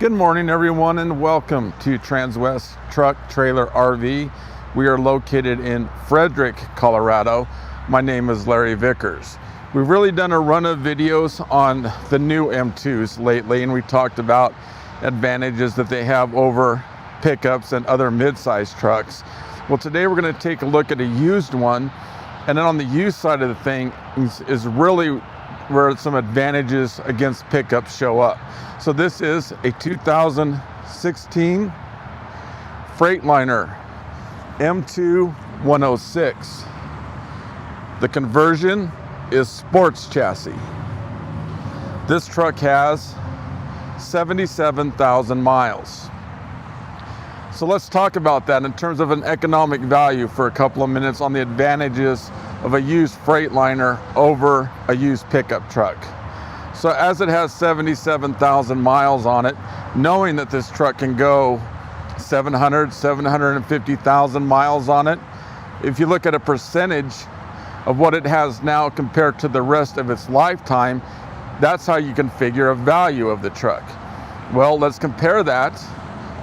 Good morning, everyone, and welcome to Transwest Truck Trailer RV. We are located in Frederick, Colorado. My name is Larry Vickers. We've really done a run of videos on the new M2s lately, and we talked about advantages that they have over pickups and other mid-sized trucks. Well, today we're going to take a look at a used one, and then on the used side of the thing is really where some advantages against pickups show up. So this is a 2016 Freightliner M2 106. The conversion is sports chassis. This truck has 77,000 miles. So let's talk about that in terms of an economic value for a couple of minutes on the advantages of a used Freightliner over a used pickup truck. So as it has 77,000 miles on it, knowing that this truck can go 750,000 miles on it, if you look at a percentage of what it has now compared to the rest of its lifetime, that's how you can figure a value of the truck. Well, let's compare that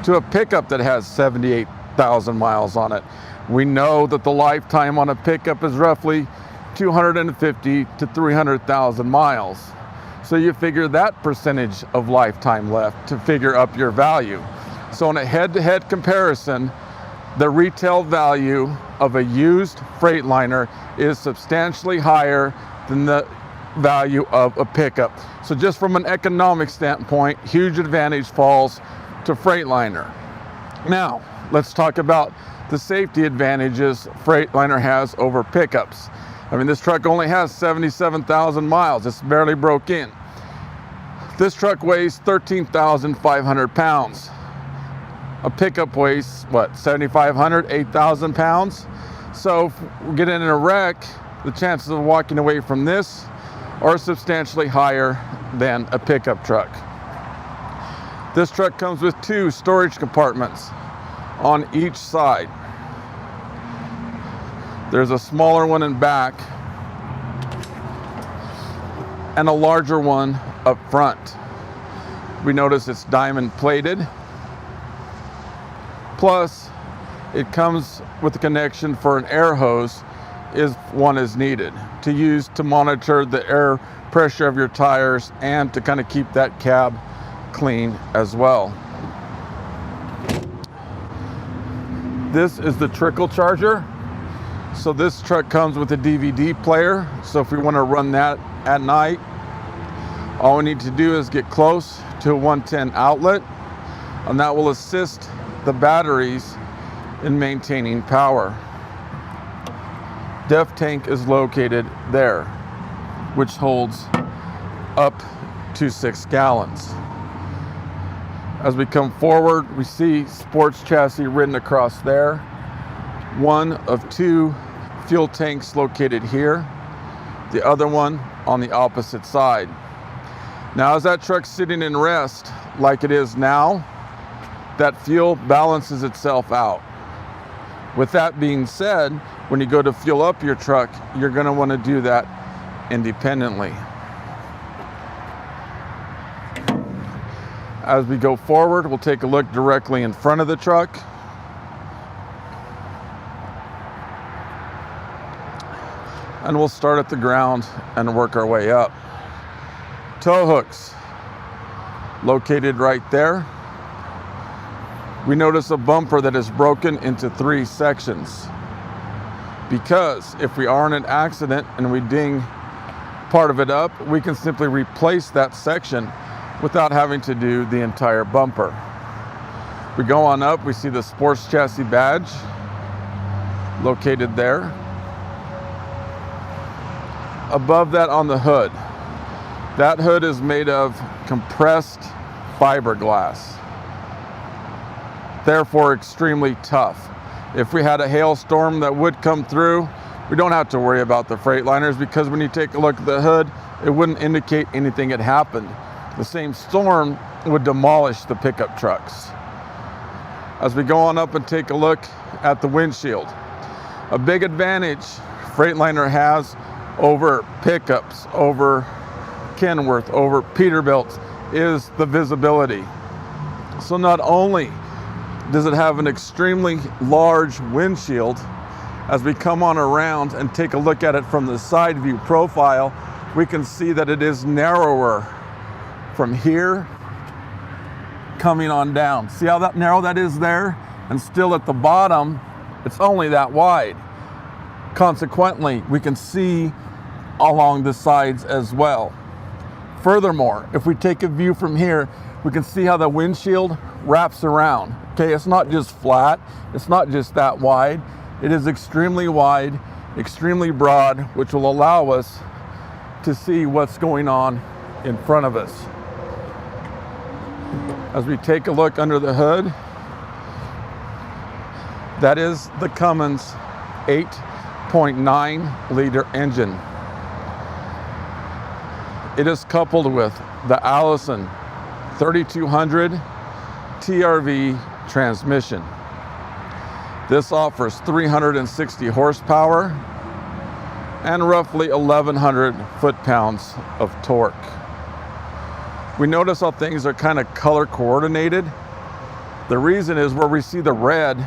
to a pickup that has 78,000 miles on it. We know that the lifetime on a pickup is roughly 250 to 300,000 miles. So you figure that percentage of lifetime left to figure up your value. So in a head-to-head comparison, the retail value of a used Freightliner is substantially higher than the value of a pickup. So just from an economic standpoint, huge advantage falls to Freightliner. Now, let's talk about the safety advantages Freightliner has over pickups. I mean, this truck only has 77,000 miles. It's barely broke in. This truck weighs 13,500 pounds. A pickup weighs, what, 7,500, 8,000 pounds? So if we get in a wreck, the chances of walking away from this are substantially higher than a pickup truck. This truck comes with 2 storage compartments on each side. There's a smaller one in back and a larger one up front. We notice it's diamond plated. Plus, it comes with a connection for an air hose if one is needed to use to monitor the air pressure of your tires and to kind of keep that cab clean as well. This is the trickle charger. So this truck comes with a DVD player. So if we want to run that at night, all we need to do is get close to a 110 outlet, and that will assist the batteries in maintaining power. Def tank is located there, which holds up to 6 gallons. As we come forward, we see sports chassis written across there. One of 2 fuel tanks located here, the other one on the opposite side. Now, as that truck's sitting in rest like it is now, that fuel balances itself out. With that being said, when you go to fuel up your truck, you're going to want to do that independently. As we go forward, we'll take a look directly in front of the truck. And we'll start at the ground and work our way up. Tow hooks located right there. We notice a bumper that is broken into 3 sections, because if we are in an accident and we ding part of it up, we can simply replace that section without having to do the entire bumper. We go on up, we see the sports chassis badge located there. Above that on the hood, that hood is made of compressed fiberglass, therefore extremely tough. If we had a hailstorm that would come through, we don't have to worry about the Freightliners, because when you take a look at the hood, it wouldn't indicate anything had happened. The same storm would demolish the pickup trucks. As we go on up and take a look at the windshield, a big advantage Freightliner has over pickups, over Kenworth, over Peterbilt, is the visibility. So not only does it have an extremely large windshield, as we come on around and take a look at it from the side view profile, we can see that it is narrower from here coming on down. See how that narrow that is there? And still at the bottom, it's only that wide. Consequently, we can see along the sides as well. Furthermore, if we take a view from here, we can see how the windshield wraps around. Okay, it's not just flat, it's not just that wide. It is extremely wide, extremely broad, which will allow us to see what's going on in front of us. As we take a look under the hood, that is the Cummins 8.9 liter engine. It is coupled with the Alison 3200 TRV transmission. This offers 360 horsepower and roughly 1,100 foot-pounds of torque. We notice how things are kind of color coordinated. The reason is where we see the red,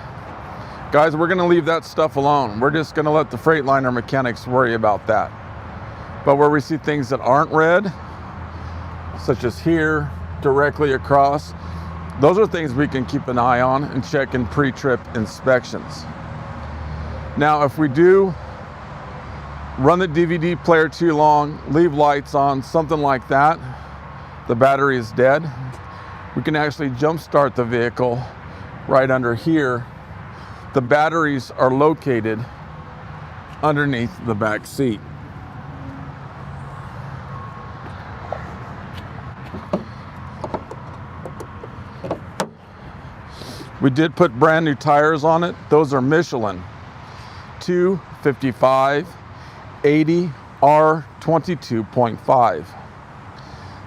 guys, we're gonna leave that stuff alone. We're just gonna let the Freightliner mechanics worry about that. But where we see things that aren't red, such as here, directly across, those are things we can keep an eye on and check in pre-trip inspections. Now, if we do run the DVD player too long, leave lights on, something like that, the battery is dead, we can actually jump start the vehicle right under here. The batteries are located underneath the back seat. We did put brand new tires on it. Those are Michelin 255 80 R22.5.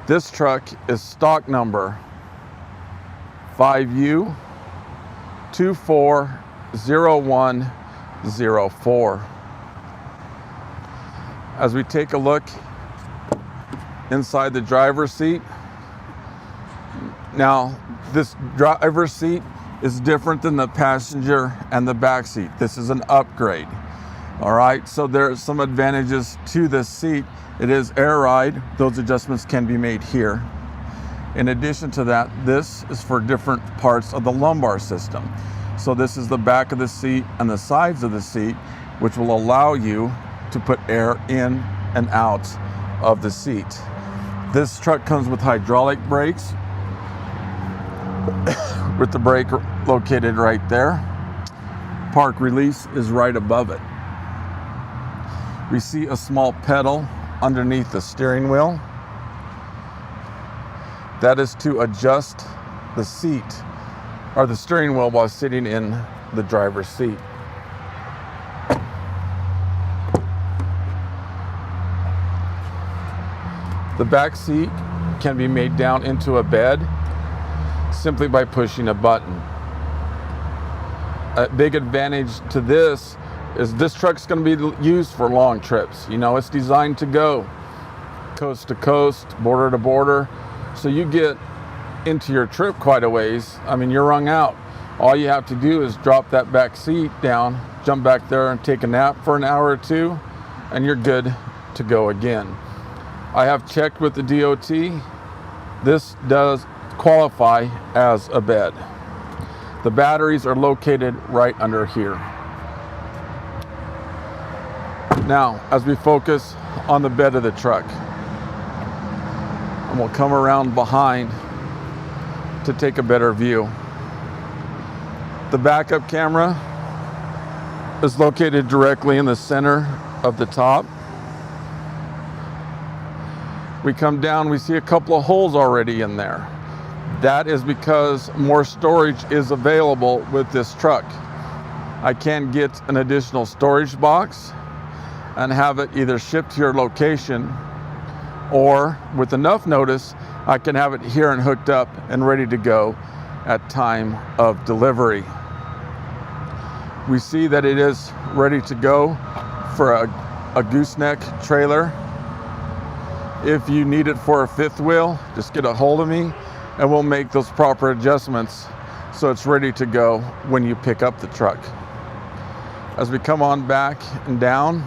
This truck is stock number 5U240104. As we take a look inside the driver's seat, now this driver's seat is different than the passenger and the back seat. This is an upgrade. All right, so there are some advantages to this seat. It is air ride. Those adjustments can be made here. In addition to that, this is for different parts of the lumbar system. So this is the back of the seat and the sides of the seat, which will allow you to put air in and out of the seat. This truck comes with hydraulic brakes, with the brake located right there. Park release is right above it. We see a small pedal underneath the steering wheel. That is to adjust the seat or the steering wheel while sitting in the driver's seat. The back seat can be made down into a bed simply by pushing a button. A big advantage to this is this truck's going to be used for long trips. You know, it's designed to go coast to coast, border to border. So you get into your trip quite a ways. I mean, you're wrung out. All you have to do is drop that back seat down, jump back there and take a nap for an hour or two, and you're good to go again. I have checked with the DOT. This does qualify as a bed. The batteries are located right under here. Now, as we focus on the bed of the truck, and we'll come around behind to take a better view. The backup camera is located directly in the center of the top. We come down, we see a couple of holes already in there. That is because more storage is available with this truck. I can get an additional storage box and have it either shipped to your location, or with enough notice, I can have it here and hooked up and ready to go at time of delivery. We see that it is ready to go for a gooseneck trailer. If you need it for a fifth wheel, just get a hold of me and we'll make those proper adjustments so it's ready to go when you pick up the truck. As we come on back and down,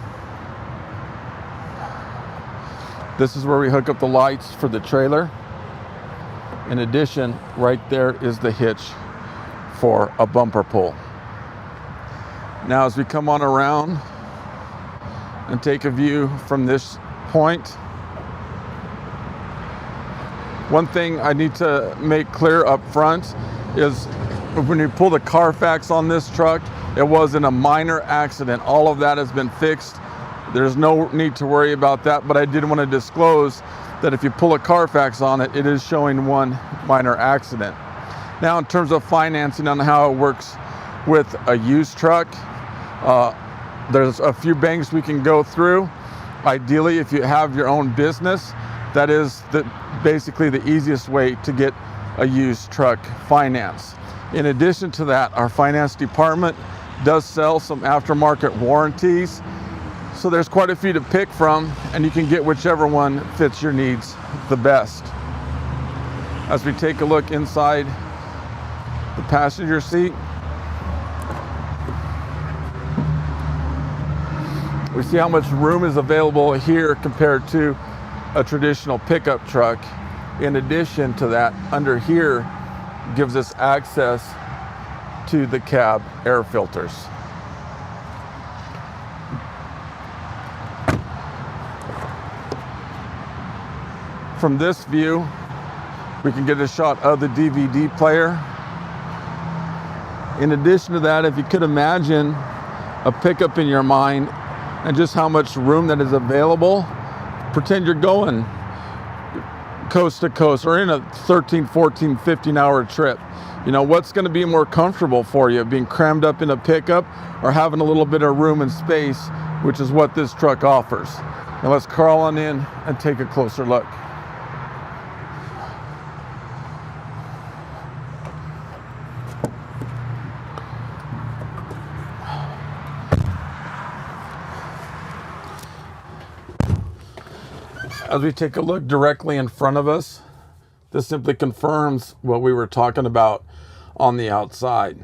this is where we hook up the lights for the trailer. In addition, right there is the hitch for a bumper pull. Now as we come on around and take a view from this point, one thing I need to make clear up front is when you pull the Carfax on this truck, it wasn't a minor accident. All of that has been fixed. There's no need to worry about that, but I did want to disclose that if you pull a Carfax on it, it is showing one minor accident. Now, in terms of financing on how it works with a used truck, there's a few banks we can go through. Ideally, if you have your own business, that is basically the easiest way to get a used truck finance. In addition to that, our finance department does sell some aftermarket warranties. So there's quite a few to pick from, and you can get whichever one fits your needs the best. As we take a look inside the passenger seat, we see how much room is available here compared to a traditional pickup truck. In addition to that, under here gives us access to the cab air filters. From this view, we can get a shot of the DVD player. In addition to that, if you could imagine a pickup in your mind and just how much room that is available, pretend you're going coast to coast or in a 13, 14, 15-hour trip. You know, what's going to be more comfortable for you, being crammed up in a pickup or having a little bit of room and space, which is what this truck offers. Now let's crawl on in and take a closer look. As we take a look directly in front of us, this simply confirms what we were talking about on the outside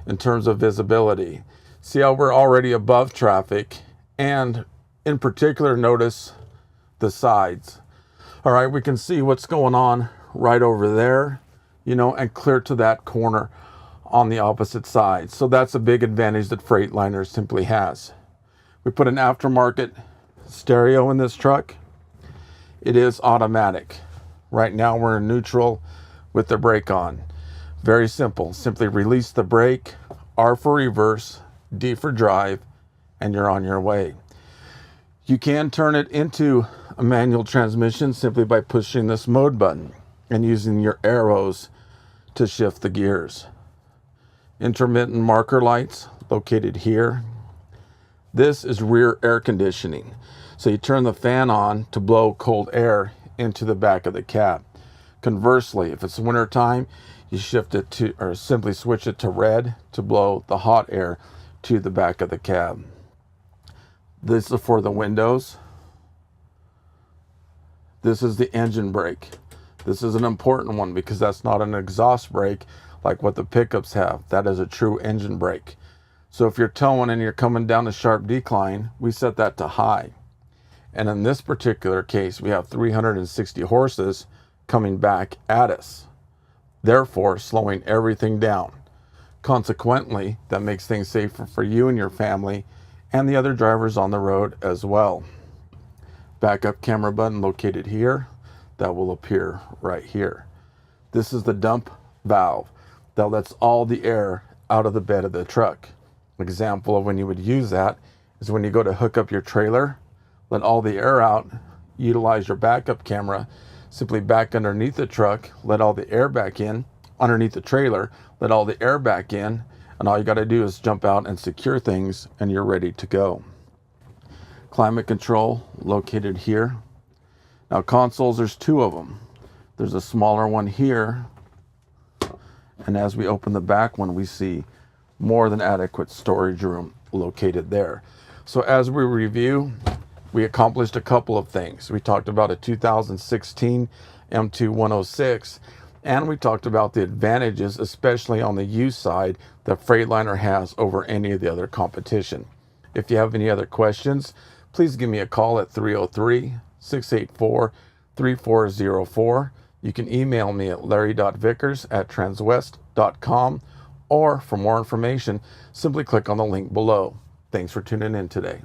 in terms of visibility. See how we're already above traffic, and in particular, notice the sides. All right, we can see what's going on right over there, you know, and clear to that corner on the opposite side. So that's a big advantage that Freightliner simply has. We put an aftermarket stereo in this truck. It is automatic. Right now we're in neutral with the brake on. Very simple. Simply release the brake, R for reverse, D for drive, and you're on your way. You can turn it into a manual transmission simply by pushing this mode button and using your arrows to shift the gears. Intermittent marker lights located here. This is rear air conditioning. So you turn the fan on to blow cold air into the back of the cab. Conversely, if it's winter time, you shift it to, or simply switch it to red to blow the hot air to the back of the cab. This is for the windows. This is the engine brake. This is an important one because that's not an exhaust brake like what the pickups have. That is a true engine brake. So if you're towing and you're coming down a sharp decline, we set that to high. And in this particular case, we have 360 horses coming back at us, therefore slowing everything down. Consequently, that makes things safer for you and your family and the other drivers on the road as well. Backup camera button located here. That will appear right here. This is the dump valve that lets all the air out of the bed of the truck. Example of when you would use that is when you go to hook up your trailer, let all the air out, utilize your backup camera, simply back underneath the truck, let all the air back in, underneath the trailer, let all the air back in, and all you got to do is jump out and secure things and you're ready to go. Climate control located here. Now consoles, there's two of them. There's a smaller one here, and as we open the back one, we see more than adequate storage room located there. So as we review, we accomplished a couple of things. We talked about a 2016 M2 106 And we talked about the advantages, especially on the used side, that Freightliner has over any of the other competition. If you have any other questions, please give me a call at 303-684-3404. You can email me at larry.vickers@transwest.com, or for more information, simply click on the link below. Thanks for tuning in today.